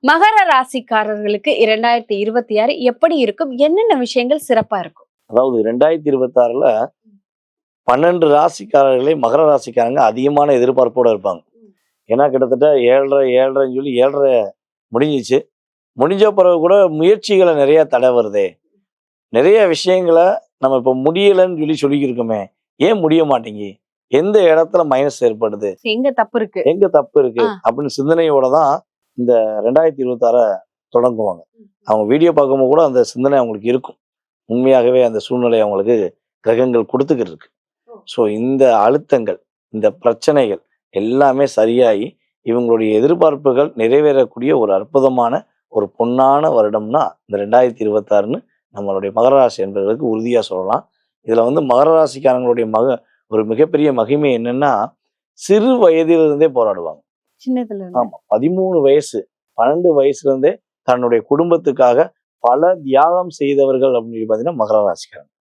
மகர ராசிக்காரர்களுக்கு 2026 எப்படி இருக்கும்? என்னென்ன விஷயங்கள் சிறப்பா இருக்கும்? அதாவது 2026ல 12 ராசிக்காரர்களே மகர ராசிக்காரங்க அதிகமான எதிர்பார்ப்போட இருப்பாங்க. ஏன்னா கிட்டத்தட்ட 7.5 சொல்லி 7.5 முடிஞ்சிச்சு. முடிஞ்ச பிறகு கூட முயற்சிகளை நிறைய தடை வருதே. நிறைய விஷயங்களை நம்ம இப்போ முடியலைன்னு சொல்லிக்கிருக்கோமே, ஏன் முடிய மாட்டேங்கி? எந்த இடத்துல மைனஸ் ஏற்படுது, எங்க தப்பு இருக்கு அப்படின்னு சிந்தனையோட தான் இந்த 2026 தொடங்குவாங்க. அவங்க வீடியோ பார்க்கும்போது கூட அந்த சிந்தனை அவங்களுக்கு இருக்கும். உண்மையாகவே அந்த சூழ்நிலை அவங்களுக்கு கிரகங்கள் கொடுத்துக்கிட்டு இருக்கு. ஸோ இந்த அழுத்தங்கள், இந்த பிரச்சனைகள் எல்லாமே சரியாகி இவங்களுடைய எதிர்பார்ப்புகள் நிறைவேறக்கூடிய ஒரு அற்புதமான ஒரு பொன்னான வருடம்னா இந்த 2026ன்னு நம்மளுடைய மகர ராசி என்பவர்களுக்கு உறுதியாக சொல்லலாம். இதில் மகர ராசிக்காரங்களுடைய ஒரு மிகப்பெரிய மகிமை என்னன்னா, சிறு வயதிலிருந்தே போராடுவாங்க. சின்னதுல ஆமா, 13 வயசு 12 வயசுல இருந்தே தன்னுடைய குடும்பத்துக்காக பல தியாகம் செய்தவர்கள் அப்படின்னு பார்த்தீங்கன்னா மகர ராசிக்காரங்க.